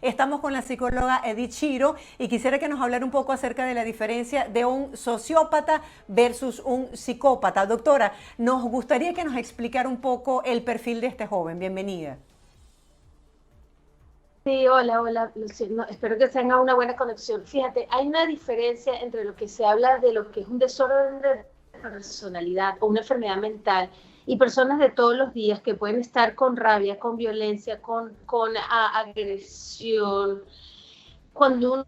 Estamos con la psicóloga Edith Shiro y quisiera que nos hablara un poco acerca de la diferencia de un sociópata versus un psicópata. Doctora, nos gustaría que nos explicara un poco el perfil de este joven. Bienvenida. Sí, hola, Luciano. Espero que tenga una buena conexión. Fíjate, hay una diferencia entre lo que se habla de lo que es un desorden de personalidad o una enfermedad mental y personas de todos los días que pueden estar con rabia, con violencia, con agresión. Cuando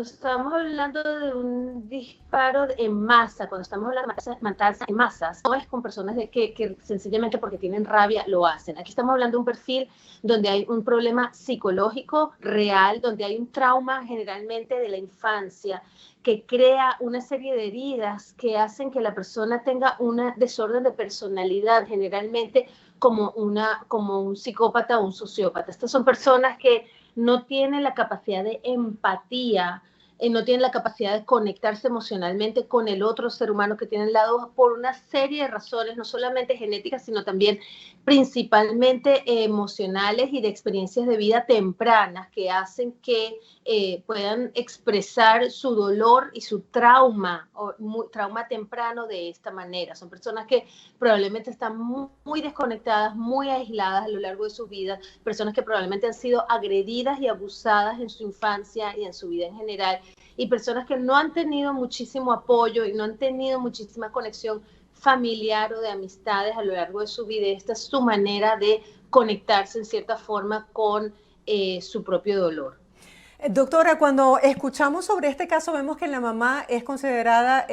estamos hablando de un disparo en masa, cuando estamos hablando de matanza en masas, no es con personas que sencillamente porque tienen rabia lo hacen. Aquí estamos hablando de un perfil donde hay un problema psicológico real, donde hay un trauma generalmente de la infancia que crea una serie de heridas que hacen que la persona tenga un desorden de personalidad, generalmente como un psicópata o un sociópata. Estas son personas que no tienen la capacidad de empatía, no tienen la capacidad de conectarse emocionalmente con el otro ser humano que tiene al lado por una serie de razones, no solamente genéticas, sino también principalmente emocionales y de experiencias de vida tempranas que hacen que puedan expresar su dolor y su trauma, trauma temprano de esta manera. Son personas que probablemente están muy desconectadas, muy aisladas a lo largo de su vida, personas que probablemente han sido agredidas y abusadas en su infancia y en su vida en general, y personas que no han tenido muchísimo apoyo y no han tenido muchísima conexión familiar o de amistades a lo largo de su vida. Esta es su manera de conectarse en cierta forma con su propio dolor. Doctora, cuando escuchamos sobre este caso vemos que la mamá es considerada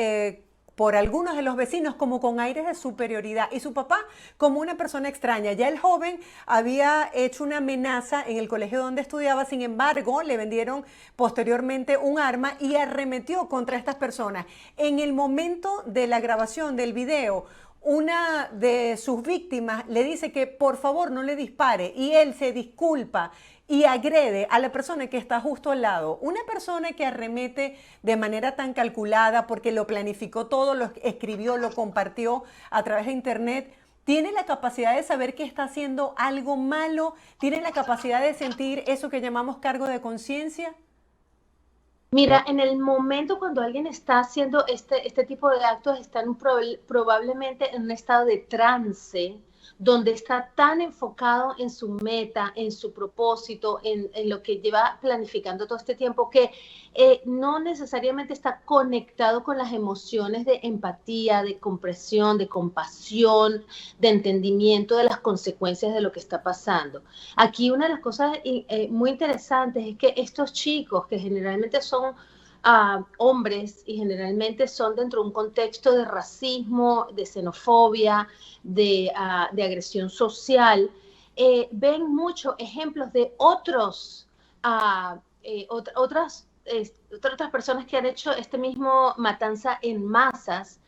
por algunos de los vecinos como con aires de superioridad y su papá como una persona extraña. Ya el joven había hecho una amenaza en el colegio donde estudiaba, sin embargo le vendieron posteriormente un arma y arremetió contra estas personas. En el momento de la grabación del video, una de sus víctimas le dice que por favor no le dispare y él se disculpa y agrede a la persona que está justo al lado. Una persona que arremete de manera tan calculada porque lo planificó todo, lo escribió, lo compartió a través de internet, tiene la capacidad de saber que está haciendo algo malo, tiene la capacidad de sentir eso que llamamos cargo de conciencia. Mira, en el momento cuando alguien está haciendo este tipo de actos, están probablemente en un estado de trance, donde está tan enfocado en su meta, en su propósito, en lo que lleva planificando todo este tiempo, que no necesariamente está conectado con las emociones de empatía, de comprensión, de compasión, de entendimiento de las consecuencias de lo que está pasando. Aquí una de las cosas muy interesantes es que estos chicos, que generalmente son hombres y generalmente son dentro de un contexto de racismo, de xenofobia, de agresión social, ven muchos ejemplos de otras personas que han hecho este mismo matanza en masas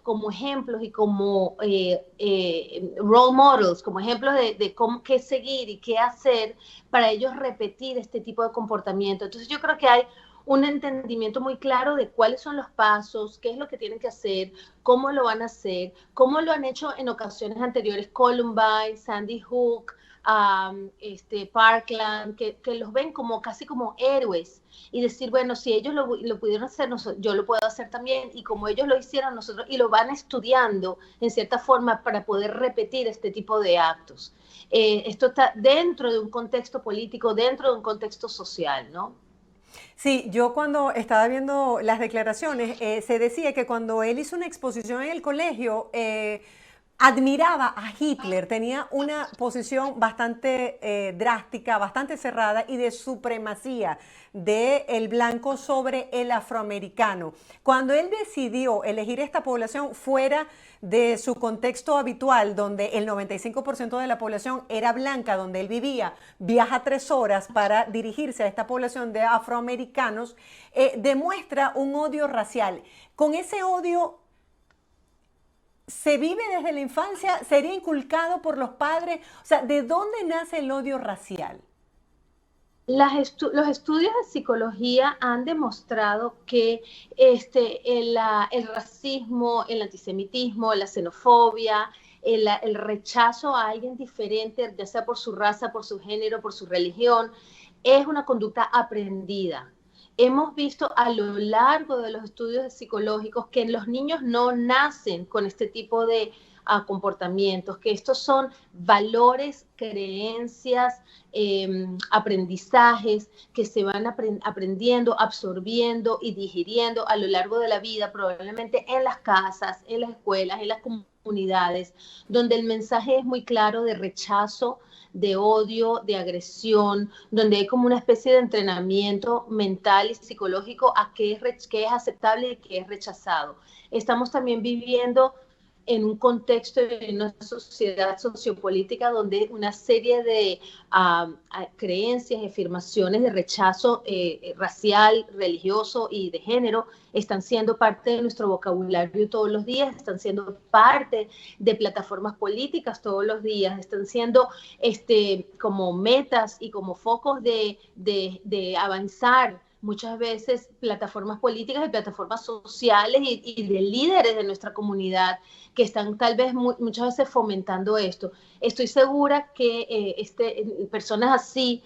como ejemplos y como role models, como ejemplos de cómo, qué seguir y qué hacer para ellos repetir este tipo de comportamiento. Entonces yo creo que hay un entendimiento muy claro de cuáles son los pasos, qué es lo que tienen que hacer, cómo lo van a hacer, cómo lo han hecho en ocasiones anteriores, Columbine, Sandy Hook, Parkland, que los ven como casi como héroes y decir, bueno, si ellos lo pudieron hacer, yo lo puedo hacer también, y como ellos lo hicieron nosotros, y lo van estudiando en cierta forma para poder repetir este tipo de actos. Esto está dentro de un contexto político, dentro de un contexto social, ¿no? Sí, yo cuando estaba viendo las declaraciones, se decía que cuando él hizo una exposición en el colegio, admiraba a Hitler, tenía una posición bastante drástica, bastante cerrada y de supremacía del blanco sobre el afroamericano. Cuando él decidió elegir esta población fuera de su contexto habitual, donde el 95% de la población era blanca, donde él vivía, viaja 3 horas para dirigirse a esta población de afroamericanos, demuestra un odio racial. Con ese odio se vive desde la infancia, sería inculcado por los padres. O sea, ¿de dónde nace el odio racial? Los estudios de psicología han demostrado que el racismo, el antisemitismo, la xenofobia, el rechazo a alguien diferente, ya sea por su raza, por su género, por su religión, es una conducta aprendida. Hemos visto a lo largo de los estudios psicológicos que los niños no nacen con este tipo de comportamientos, que estos son valores, creencias, aprendizajes que se van aprendiendo, absorbiendo y digiriendo a lo largo de la vida, probablemente en las casas, en las escuelas, en las comunidades, donde el mensaje es muy claro de rechazo, de odio, de agresión, donde hay como una especie de entrenamiento mental y psicológico a qué es aceptable y qué es rechazado. Estamos también viviendo en un contexto de una sociedad sociopolítica donde una serie de creencias y afirmaciones de rechazo racial, religioso y de género están siendo parte de nuestro vocabulario todos los días, están siendo parte de plataformas políticas todos los días, están siendo como metas y como focos de avanzar muchas veces plataformas políticas y plataformas sociales y de líderes de nuestra comunidad que están tal vez muchas veces fomentando esto. Estoy segura que personas así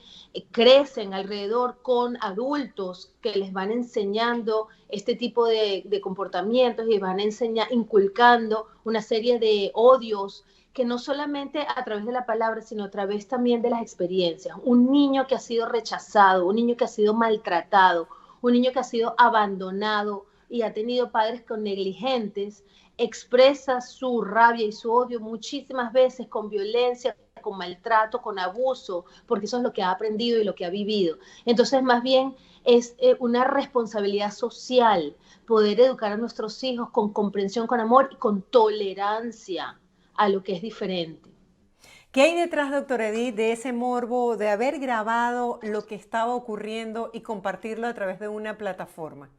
crecen alrededor con adultos que les van enseñando este tipo de comportamientos y van inculcando una serie de odios que no solamente a través de la palabra, sino a través también de las experiencias. Un niño que ha sido rechazado, un niño que ha sido maltratado, un niño que ha sido abandonado y ha tenido padres negligentes, expresa su rabia y su odio muchísimas veces con violencia, con maltrato, con abuso, porque eso es lo que ha aprendido y lo que ha vivido. Entonces, más bien es una responsabilidad social poder educar a nuestros hijos con comprensión, con amor y con tolerancia a lo que es diferente. ¿Qué hay detrás, doctora Edith, de ese morbo de haber grabado lo que estaba ocurriendo y compartirlo a través de una plataforma?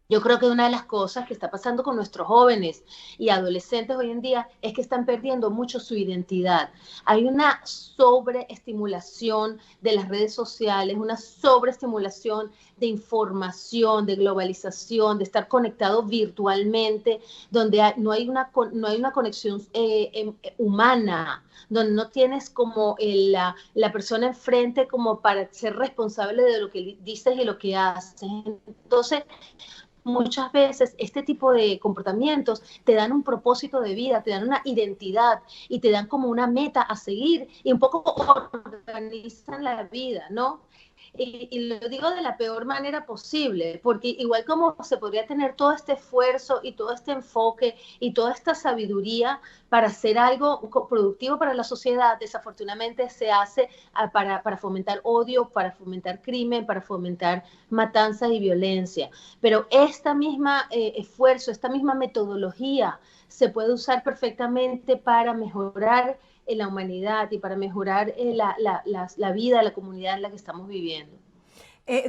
Yo creo que una de las cosas que está pasando con nuestros jóvenes y adolescentes hoy en día es que están perdiendo mucho su identidad. Hay una sobreestimulación de las redes sociales, una sobreestimulación de información, de globalización, de estar conectado virtualmente, donde no hay una conexión humana, donde no tienes como la persona enfrente como para ser responsable de lo que dices y lo que haces. Entonces, muchas veces este tipo de comportamientos te dan un propósito de vida, te dan una identidad y te dan como una meta a seguir y un poco organizan la vida, ¿no? Y lo digo de la peor manera posible, porque igual como se podría tener todo este esfuerzo y todo este enfoque y toda esta sabiduría para hacer algo productivo para la sociedad, desafortunadamente se hace para fomentar odio, para fomentar crimen, para fomentar matanzas y violencia. Pero esta misma esfuerzo, esta misma metodología se puede usar perfectamente para mejorar la humanidad y para mejorar la vida, la comunidad en la que estamos viviendo.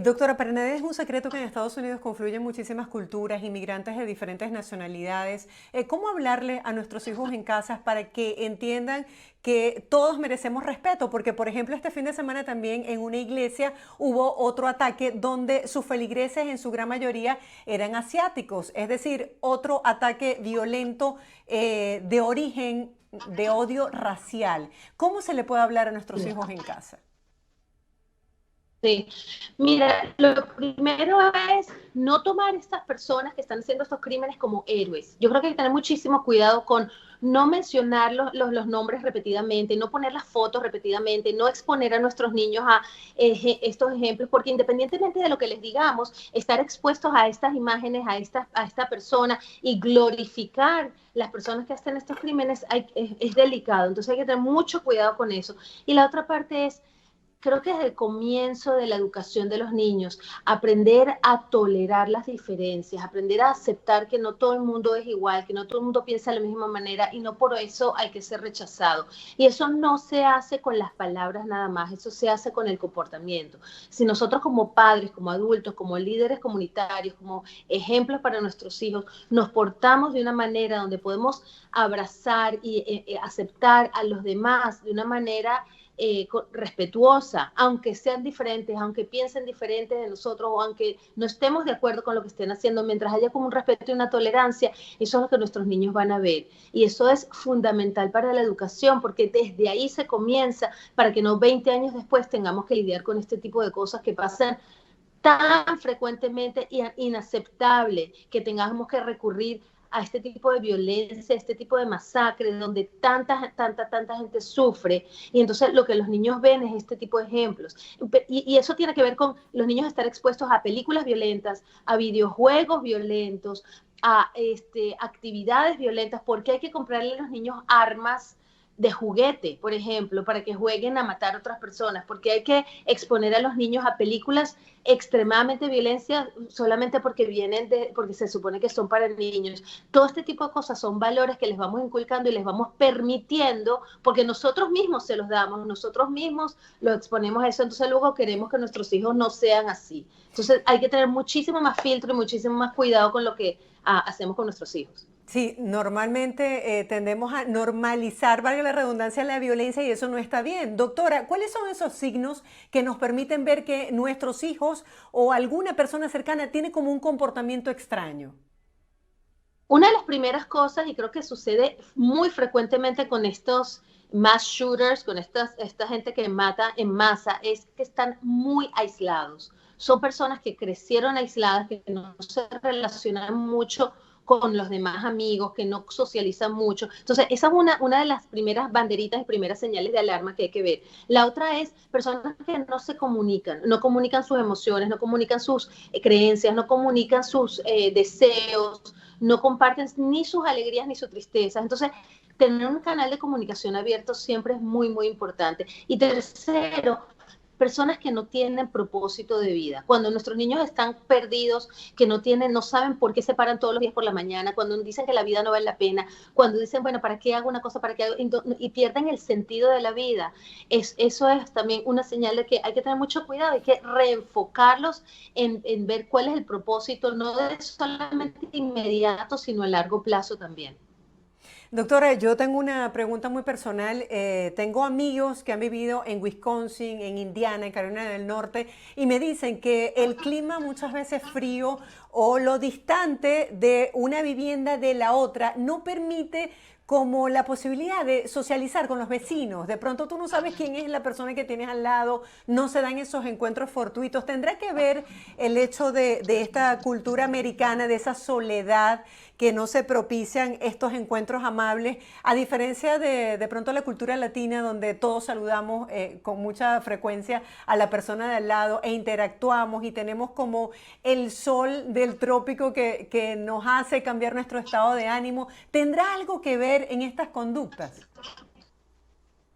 Doctora, para nadie es un secreto que en Estados Unidos confluyen muchísimas culturas, inmigrantes de diferentes nacionalidades. ¿Cómo hablarle a nuestros hijos en casa para que entiendan que todos merecemos respeto? Porque, por ejemplo, este fin de semana también en una iglesia hubo otro ataque donde sus feligreses en su gran mayoría eran asiáticos, es decir, otro ataque violento de origen de odio racial. ¿Cómo se le puede hablar a nuestros hijos en casa? Sí, mira, lo primero es no tomar a estas personas que están haciendo estos crímenes como héroes. Yo creo que hay que tener muchísimo cuidado con no mencionar los nombres repetidamente, no poner las fotos repetidamente, no exponer a nuestros niños a estos ejemplos, porque independientemente de lo que les digamos, estar expuestos a estas imágenes, a esta persona y glorificar las personas que hacen estos crímenes es delicado. Entonces hay que tener mucho cuidado con eso. Y la otra parte es, creo que desde el comienzo de la educación de los niños, aprender a tolerar las diferencias, aprender a aceptar que no todo el mundo es igual, que no todo el mundo piensa de la misma manera y no por eso hay que ser rechazado. Y eso no se hace con las palabras nada más, eso se hace con el comportamiento. Si nosotros como padres, como adultos, como líderes comunitarios, como ejemplos para nuestros hijos, nos portamos de una manera donde podemos abrazar y aceptar a los demás de una manera respetuosa, aunque sean diferentes, aunque piensen diferentes de nosotros o aunque no estemos de acuerdo con lo que estén haciendo, mientras haya como un respeto y una tolerancia, eso es lo que nuestros niños van a ver. Y eso es fundamental para la educación, porque desde ahí se comienza para que no 20 años después tengamos que lidiar con este tipo de cosas que pasan tan frecuentemente y inaceptable, que tengamos que recurrir a este tipo de violencia, a este tipo de masacre, donde tanta gente sufre. Y entonces lo que los niños ven es este tipo de ejemplos. Y eso tiene que ver con los niños estar expuestos a películas violentas, a videojuegos violentos, a actividades violentas, porque hay que comprarle a los niños armas de juguete, por ejemplo, para que jueguen a matar a otras personas, porque hay que exponer a los niños a películas extremadamente violentas solamente porque se supone que son para niños. Todo este tipo de cosas son valores que les vamos inculcando y les vamos permitiendo, porque nosotros mismos se los damos, nosotros mismos los exponemos a eso, entonces luego queremos que nuestros hijos no sean así. Entonces hay que tener muchísimo más filtro y muchísimo más cuidado con lo que hacemos con nuestros hijos. Sí, normalmente tendemos a normalizar, valga la redundancia, la violencia y eso no está bien. Doctora, ¿cuáles son esos signos que nos permiten ver que nuestros hijos o alguna persona cercana tiene como un comportamiento extraño? Una de las primeras cosas, y creo que sucede muy frecuentemente con estos mass shooters, con esta gente que mata en masa, es que están muy aislados. Son personas que crecieron aisladas, que no se relacionan mucho con los demás amigos, que no socializan mucho. Entonces, esa es una de las primeras banderitas y primeras señales de alarma que hay que ver. La otra es personas que no se comunican, no comunican sus emociones, no comunican sus creencias, no comunican sus deseos, no comparten ni sus alegrías ni sus tristezas. Entonces, tener un canal de comunicación abierto siempre es muy, muy importante. Y tercero, personas que no tienen propósito de vida. Cuando nuestros niños están perdidos, que no saben por qué se paran todos los días por la mañana, cuando dicen que la vida no vale la pena, cuando dicen, bueno, ¿para qué hago una cosa? ¿Para qué hago? Y pierden el sentido de la vida. Eso es también una señal de que hay que tener mucho cuidado, hay que reenfocarlos en ver cuál es el propósito, no de solamente inmediato, sino a largo plazo también. Doctora, yo tengo una pregunta muy personal. Tengo amigos que han vivido en Wisconsin, en Indiana, en Carolina del Norte, y me dicen que el clima muchas veces frío o lo distante de una vivienda de la otra no permite como la posibilidad de socializar con los vecinos. De pronto tú no sabes quién es la persona que tienes al lado, no se dan esos encuentros fortuitos. ¿Tendrá que ver el hecho de esta cultura americana, de esa soledad, que no se propician estos encuentros amables, a diferencia de pronto la cultura latina, donde todos saludamos con mucha frecuencia a la persona de al lado e interactuamos y tenemos como el sol del trópico que nos hace cambiar nuestro estado de ánimo? ¿Tendrá algo que ver en estas conductas?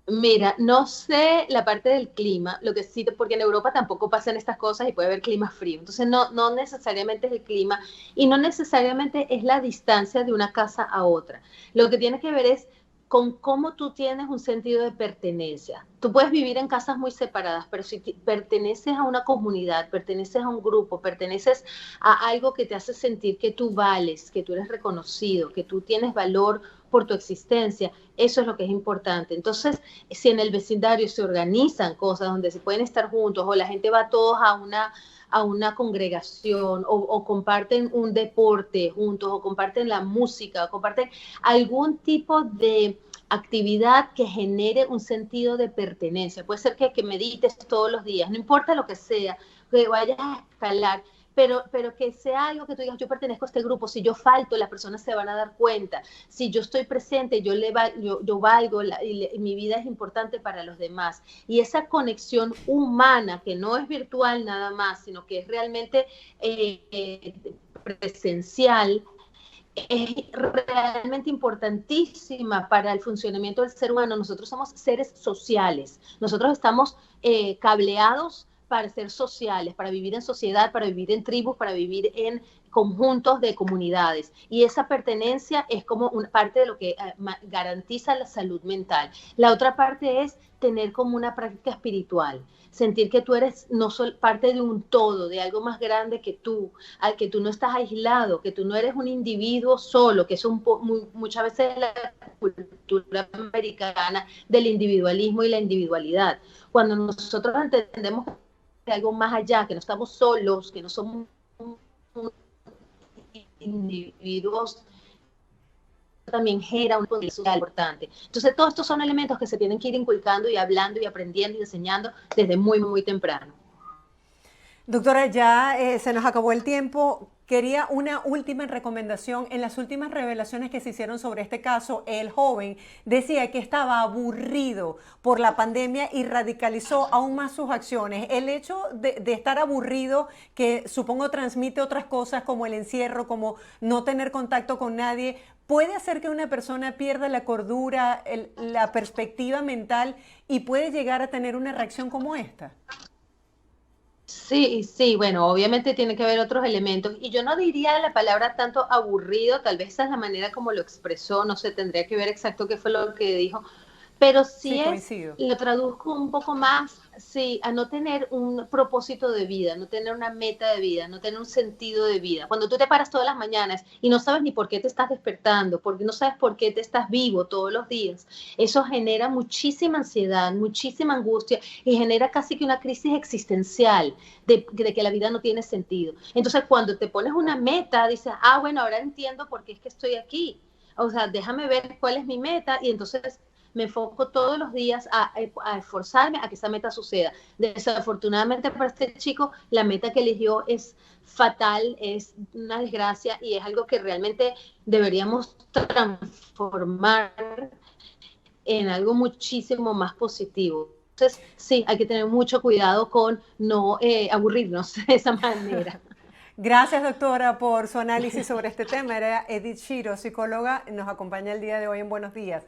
Mira, no sé la parte del clima, lo que sí, porque en Europa tampoco pasan estas cosas y puede haber clima frío. Entonces, no necesariamente es el clima y no necesariamente es la distancia de una casa a otra. Lo que tiene que ver es con cómo tú tienes un sentido de pertenencia. Tú puedes vivir en casas muy separadas, pero si perteneces a una comunidad, perteneces a un grupo, perteneces a algo que te hace sentir que tú vales, que tú eres reconocido, que tú tienes valor por tu existencia, eso es lo que es importante. Entonces, si en el vecindario se organizan cosas donde se pueden estar juntos o la gente va todos a una congregación o comparten un deporte juntos o comparten la música o comparten algún tipo de actividad que genere un sentido de pertenencia. Puede ser que medites todos los días, no importa lo que sea, que vayas a escalar, pero que sea algo que tú digas, yo pertenezco a este grupo, si yo falto, las personas se van a dar cuenta, si yo estoy presente, yo valgo y mi vida es importante para los demás. Y esa conexión humana, que no es virtual nada más, sino que es realmente presencial, es realmente importantísima para el funcionamiento del ser humano. Nosotros somos seres sociales, nosotros estamos cableados para ser sociales, para vivir en sociedad, para vivir en tribus, para vivir en conjuntos de comunidades. Y esa pertenencia es como una parte de lo que garantiza la salud mental. La otra parte es tener como una práctica espiritual, sentir que tú eres no solo parte de un todo, de algo más grande que tú, al que tú no estás aislado, que tú no eres un individuo solo, que es muchas veces la cultura americana del individualismo y la individualidad. Cuando nosotros entendemos que algo más allá, que no estamos solos, que no somos individuos, también genera un potencial importante. Entonces, todos estos son elementos que se tienen que ir inculcando y hablando y aprendiendo y enseñando desde muy, muy temprano. Doctora, ya se nos acabó el tiempo. Quería una última recomendación. En las últimas revelaciones que se hicieron sobre este caso, el joven decía que estaba aburrido por la pandemia y radicalizó aún más sus acciones. El hecho de estar aburrido, que supongo transmite otras cosas como el encierro, como no tener contacto con nadie, puede hacer que una persona pierda la cordura, la perspectiva mental y puede llegar a tener una reacción como esta. Sí, sí, bueno, obviamente tiene que haber otros elementos y yo no diría la palabra tanto aburrido, tal vez esa es la manera como lo expresó, no sé, tendría que ver exacto qué fue lo que dijo, pero Sí, sí coincido. lo traduzco un poco más, sí, a no tener un propósito de vida, no tener una meta de vida, no tener un sentido de vida. Cuando tú te paras todas las mañanas y no sabes ni por qué te estás despertando, porque no sabes por qué te estás vivo todos los días, eso genera muchísima ansiedad, muchísima angustia y genera casi que una crisis existencial de que la vida no tiene sentido. Entonces, cuando te pones una meta, dices, ah, bueno, ahora entiendo por qué es que estoy aquí. O sea, déjame ver cuál es mi meta y entonces me enfoco todos los días a esforzarme a que esa meta suceda. Desafortunadamente para este chico, la meta que eligió es fatal, es una desgracia y es algo que realmente deberíamos transformar en algo muchísimo más positivo. Entonces, sí, hay que tener mucho cuidado con no aburrirnos de esa manera. Gracias, doctora, por su análisis sobre este tema. Era Edith Shiro, psicóloga, nos acompaña el día de hoy en Buenos Días.